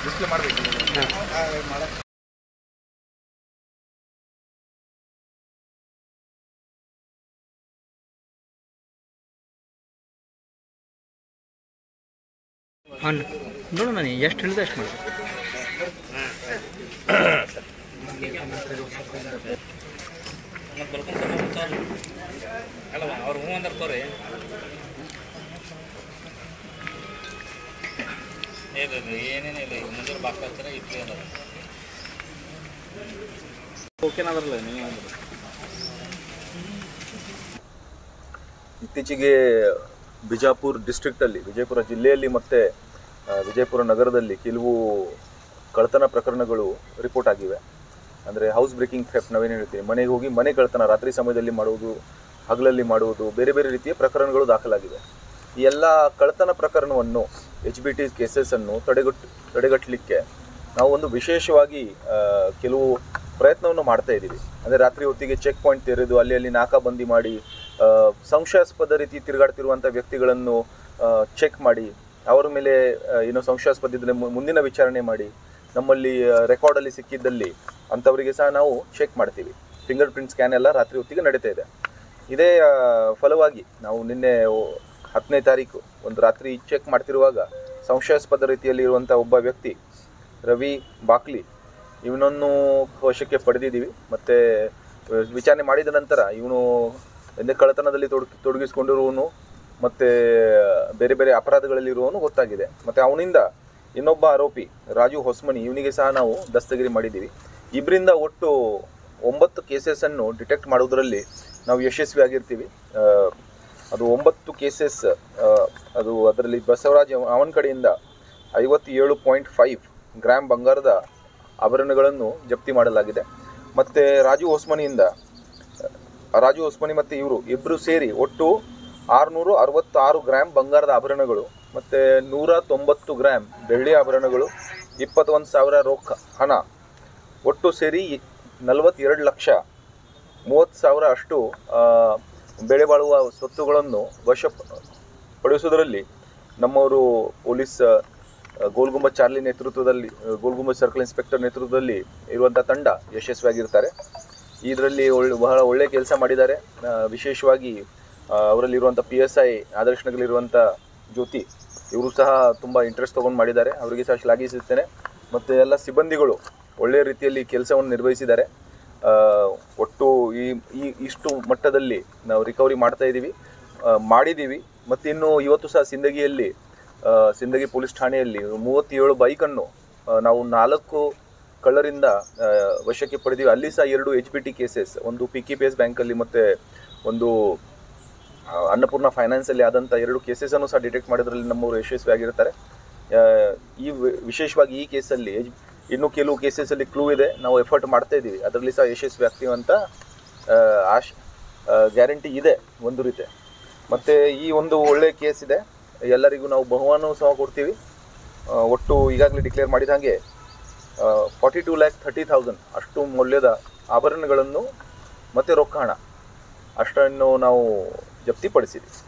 Display ಮಾಡಬೇಕು ನೋಡೋಣ ನೀ ಎಷ್ಟು ಹೇಳಿದೆ ಅಷ್ಟು ಮಾಡಿ. ಅಲ್ಲ ಅವ್ರು ಹ್ಞೂ ಅಂದಿರ್ತಾರೆ. ಏನೇನಿಲ್ಲ ಈಗ ಮುಂದೆ ಬಾಕ್ ಹಚ್ಚಿರ ಇಟ್ಲಿ ಅದ ಓಕೆನಾದ್ರಲ್ಲ ನೀವು ಅಂದ್ರೆ. ಇತ್ತೀಚೆಗೆ ಬಿಜಾಪುರ ಡಿಸ್ಟ್ರಿಕ್ಟಲ್ಲಿ, ವಿಜಯಪುರ ಜಿಲ್ಲೆಯಲ್ಲಿ ಮತ್ತು ವಿಜಯಪುರ ನಗರದಲ್ಲಿ ಕೆಲವು ಕಳ್ಳತನ ಪ್ರಕರಣಗಳು ರಿಪೋರ್ಟ್ ಆಗಿವೆ. ಅಂದರೆ ಹೌಸ್ ಬ್ರೇಕಿಂಗ್ ಥೆಫ್ಟ್ ನಾವೇನು ಹೇಳ್ತೀವಿ, ಮನೆಗೆ ಹೋಗಿ ಮನೆ ಕಳ್ಳತನ ರಾತ್ರಿ ಸಮಯದಲ್ಲಿ ಮಾಡುವುದು, ಹಗಲಲ್ಲಿ ಮಾಡುವುದು, ಬೇರೆ ಬೇರೆ ರೀತಿಯ ಪ್ರಕರಣಗಳು ದಾಖಲಾಗಿವೆ. ಈ ಎಲ್ಲ ಕಳ್ಳತನ ಪ್ರಕರಣವನ್ನು HBT ಕೇಸಸನ್ನು ತಡೆಗಟ್ಟಲಿಕ್ಕೆ ನಾವು ಒಂದು ವಿಶೇಷವಾಗಿ ಕೆಲವು ಪ್ರಯತ್ನವನ್ನು ಮಾಡ್ತಾ ಇದ್ದೀವಿ. ಅಂದರೆ ರಾತ್ರಿ ಹೊತ್ತಿಗೆ ಚೆಕ್ ಪಾಯಿಂಟ್ ತೆರೆದು ಅಲ್ಲಿ ನಾಕಾಬಂದಿ ಮಾಡಿ ಸಂಶಯಾಸ್ಪದ ರೀತಿ ತಿರುಗಾಡ್ತಿರುವಂಥ ವ್ಯಕ್ತಿಗಳನ್ನು ಚೆಕ್ ಮಾಡಿ ಅವರ ಮೇಲೆ ಏನೋ ಸಂಶಯಾಸ್ಪದ ಇದ್ದರೆ ಮುಂದಿನ ವಿಚಾರಣೆ ಮಾಡಿ ನಮ್ಮಲ್ಲಿ ರೆಕಾರ್ಡಲ್ಲಿ ಸಿಕ್ಕಿದ್ದಲ್ಲಿ ಅಂಥವರಿಗೆ ಸಹ ನಾವು ಚೆಕ್ ಮಾಡ್ತೀವಿ. ಫಿಂಗರ್ ಪ್ರಿಂಟ್ ಸ್ಕ್ಯಾನ್ ಎಲ್ಲ ರಾತ್ರಿ ಹೊತ್ತಿಗೆ ನಡೀತಾ ಇದೆ. ಇದೇ ಫಲವಾಗಿ ನಾವು ನಿನ್ನೆ 10ನೇ ತಾರೀಕು ಒಂದು ರಾತ್ರಿ ಚೆಕ್ ಮಾಡ್ತಿರುವಾಗ ಸಂಶಯಾಸ್ಪದ ರೀತಿಯಲ್ಲಿ ಇರುವಂಥ ಒಬ್ಬ ವ್ಯಕ್ತಿ ರವಿ ಬಾಕ್ಲಿ ಇವನನ್ನು ವಶಕ್ಕೆ ಪಡೆದಿದ್ದೀವಿ. ಮತ್ತು ವಿಚಾರಣೆ ಮಾಡಿದ ನಂತರ ಇವನು ಕಳ್ಳತನದಲ್ಲಿ ತೊಡಗಿಸ್ಕೊಂಡಿರುವನು ಮತ್ತು ಬೇರೆ ಬೇರೆ ಅಪರಾಧಗಳಲ್ಲಿರುವವನು ಗೊತ್ತಾಗಿದೆ. ಮತ್ತು ಅವನಿಂದ ಇನ್ನೊಬ್ಬ ಆರೋಪಿ ರಾಜು ಹೊಸ್ಮನಿ ಇವನಿಗೆ ಸಹ ನಾವು ದಸ್ತಗಿರಿ ಮಾಡಿದ್ದೀವಿ. ಇಬ್ಬರಿಂದ ಒಟ್ಟು 9 ಕೇಸಸನ್ನು ಡಿಟೆಕ್ಟ್ ಮಾಡೋದರಲ್ಲಿ ನಾವು ಯಶಸ್ವಿಯಾಗಿರ್ತೀವಿ. ಅದು 9 ಕೇಸಸ್. ಅದರಲ್ಲಿ ಬಸವರಾಜ್ ಅವನ ಕಡೆಯಿಂದ 57.5 ಗ್ರಾಮ್ ಬಂಗಾರದ ಆಭರಣಗಳನ್ನು ಜಪ್ತಿ ಮಾಡಲಾಗಿದೆ. ಮತ್ತು ರಾಜು ಹೊಸ್ಮನಿ ಮತ್ತು ಇಬ್ಬರು ಸೇರಿ ಒಟ್ಟು 666 ಗ್ರಾಮ್ ಬಂಗಾರದ ಆಭರಣಗಳು ಮತ್ತು 190 ಗ್ರಾಮ್ ಬೆಳ್ಳಿ ಆಭರಣಗಳು, 21,000 ರೊಕ್ಕ ಹಣ, ಒಟ್ಟು ಸೇರಿ 42,30,000 ಅಷ್ಟು ಬೆಳೆ ಬಾಳುವ ಸ್ವತ್ತುಗಳನ್ನು ವಶಪಡಿಸುವುದರಲ್ಲಿ ನಮ್ಮವರು ಪೊಲೀಸ್ ಗೋಲ್ಗುಂಬಜ್ ಚಾರ್ಲಿ ನೇತೃತ್ವದಲ್ಲಿ, ಗೋಲ್ಗುಂಬಜ್ ಸರ್ಕಲ್ ಇನ್ಸ್ಪೆಕ್ಟರ್ ನೇತೃತ್ವದಲ್ಲಿ ಇರುವಂಥ ತಂಡ ಯಶಸ್ವಿಯಾಗಿರ್ತಾರೆ. ಇದರಲ್ಲಿ ಬಹಳ ಒಳ್ಳೆಯ ಕೆಲಸ ಮಾಡಿದ್ದಾರೆ. ವಿಶೇಷವಾಗಿ ಅವರಲ್ಲಿರುವಂಥ PSI ಆದರ್ಶನಗಲಿರುವಂಥ ಜ್ಯೋತಿ ಇವರು ಸಹ ತುಂಬ ಇಂಟ್ರೆಸ್ಟ್ ತೊಗೊಂಡು ಮಾಡಿದ್ದಾರೆ. ಅವರಿಗೆ ಸಹ ಶ್ಲಾಘಿಸುತ್ತೇನೆ. ಮತ್ತು ಎಲ್ಲ ಸಿಬ್ಬಂದಿಗಳು ಒಳ್ಳೆಯ ರೀತಿಯಲ್ಲಿ ಕೆಲಸವನ್ನು ನಿರ್ವಹಿಸಿದ್ದಾರೆ. ಒಟ್ಟು ಇಷ್ಟು ಮಟ್ಟದಲ್ಲಿ ನಾವು ರಿಕವರಿ ಮಾಡಿದ್ದೀವಿ. ಮತ್ತು ಇನ್ನು ಇವತ್ತು ಸಹ ಸಿಂದಗಿ ಪೊಲೀಸ್ ಠಾಣೆಯಲ್ಲಿ 37 ಬೈಕನ್ನು ನಾವು 4 ಕಳ್ಳರಿಂದ ವಶಕ್ಕೆ ಪಡೆದೀವಿ. ಅಲ್ಲಿ ಸಹ 2 HBT ಕೇಸಸ್, ಒಂದು PKPS ಬ್ಯಾಂಕಲ್ಲಿ ಮತ್ತು ಒಂದು ಅನ್ನಪೂರ್ಣ ಫೈನಾನ್ಸಲ್ಲಿ ಆದಂಥ 2 ಕೇಸಸನ್ನು ಸಹ ಡಿಟೆಕ್ಟ್ ಮಾಡೋದ್ರಲ್ಲಿ ನಮ್ಮವರು ಯಶಸ್ವಿಯಾಗಿರ್ತಾರೆ. ವಿಶೇಷವಾಗಿ ಈ ಕೇಸಲ್ಲಿ ಇನ್ನೂ ಕೆಲವು ಕೇಸಸಲ್ಲಿ ಕ್ಲೂ ಇದೆ, ನಾವು ಎಫರ್ಟ್ ಮಾಡ್ತಾ ಇದ್ದೀವಿ, ಅದರಲ್ಲಿ ಸಹ ಯಶಸ್ವಿ ಆಗ್ತೀವಿ ಅಂತ ಗ್ಯಾರಂಟಿ ಇದೆ ಒಂದು ರೀತಿ. ಮತ್ತು ಈ ಒಂದು ಒಳ್ಳೆಯ ಕೇಸ್ ಇದೆ, ಎಲ್ಲರಿಗೂ ನಾವು ಬಹುಮಾನ ಸಹ ಕೊಡ್ತೀವಿ. ಒಟ್ಟು ಈಗಾಗಲೇ ಡಿಕ್ಲೇರ್ ಮಾಡಿದ ಹಾಗೆ 42,30,000 ಅಷ್ಟು ಮೌಲ್ಯದ ಆಭರಣಗಳನ್ನು ಮತ್ತು ರೊಕ್ಕ ಹಣ ಅಷ್ಟನ್ನು ನಾವು ಜಪ್ತಿಪಡಿಸಿದ್ದೀವಿ.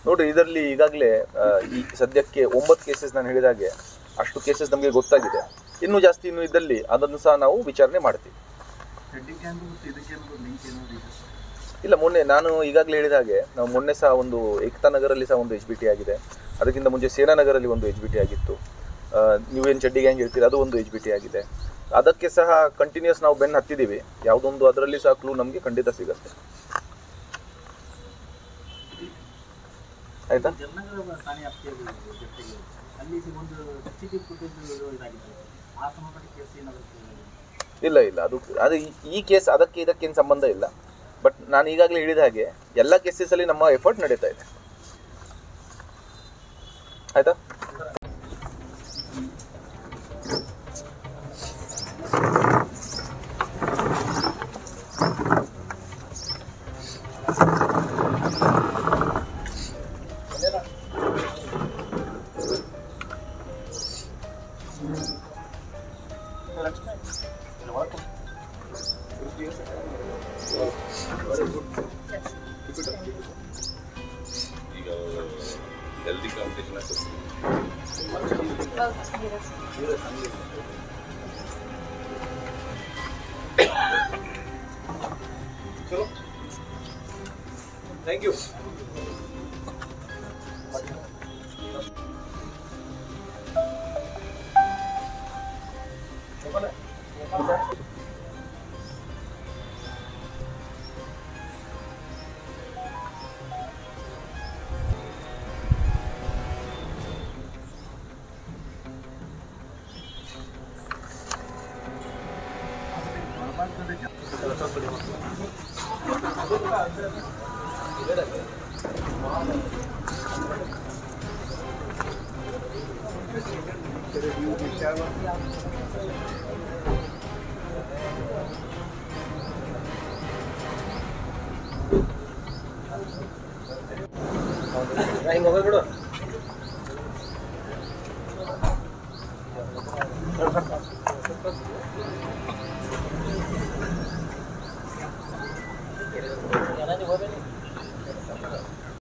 ನೋಡಿರಿ, ಇದರಲ್ಲಿ ಈಗಾಗಲೇ ಈ ಸದ್ಯಕ್ಕೆ 9 ಕೇಸಸ್ ನಾನು ಹೇಳಿದಾಗೆ ಅಷ್ಟು ಕೇಸಸ್ ನಮಗೆ ಗೊತ್ತಾಗಿದೆ. ಇನ್ನೂ ಇದ್ದಲ್ಲಿ ಅದನ್ನು ಸಹ ನಾವು ವಿಚಾರಣೆ ಮಾಡ್ತೀವಿ. ಇಲ್ಲ, ಮೊನ್ನೆ ನಾನು ಈಗಾಗಲೇ ಹೇಳಿದ ಹಾಗೆ ನಾವು ಮೊನ್ನೆ ಸಹ ಒಂದು ಏಕತಾ ನಗರಲ್ಲಿ ಸಹ ಒಂದು HBT ಆಗಿದೆ. ಅದಕ್ಕಿಂತ ಮುಂಚೆ ಸೇನಾನಗರಲ್ಲಿ ಒಂದು HBT ಆಗಿತ್ತು. ನೀವೇನು ಚಡ್ಡಿ ಗ್ಯಾಂಗ್ ಹೇಳ್ತೀರಿ, ಅದು ಒಂದು HBT ಆಗಿದೆ. ಅದಕ್ಕೆ ಸಹ ಕಂಟಿನ್ಯೂಸ್ ನಾವು ಬೆನ್ನು ಹತ್ತಿದ್ದೀವಿ. ಯಾವುದೊಂದು ಅದರಲ್ಲಿ ಸಹ ಕ್ಲೂ ನಮಗೆ ಖಂಡಿತ ಸಿಗುತ್ತೆ. ಆಯ್ತಾ? ಇಲ್ಲ, ಅದು ಈ ಕೇಸ್ ಅದಕ್ಕೆ ಇದಕ್ಕೇನು ಸಂಬಂಧ ಇಲ್ಲ. ಬಟ್ ನಾನು ಈಗಾಗಲೇ ಹೇಳಿದ ಹಾಗೆ ಎಲ್ಲ ಕೇಸಸಲ್ಲಿ ನಮ್ಮ ಎಫರ್ಟ್ ನಡೀತಾ ಇದೆ. ಆಯ್ತಾ? ಈಗ ಹೆಲ್ದಿ ಕಾಂಪಿಟೇಷನ್ ಚಲೋ ಥ್ಯಾಂಕ್ ಯು. ಹಿಂಗೆ ಹೋಗ್ಬಿಡು.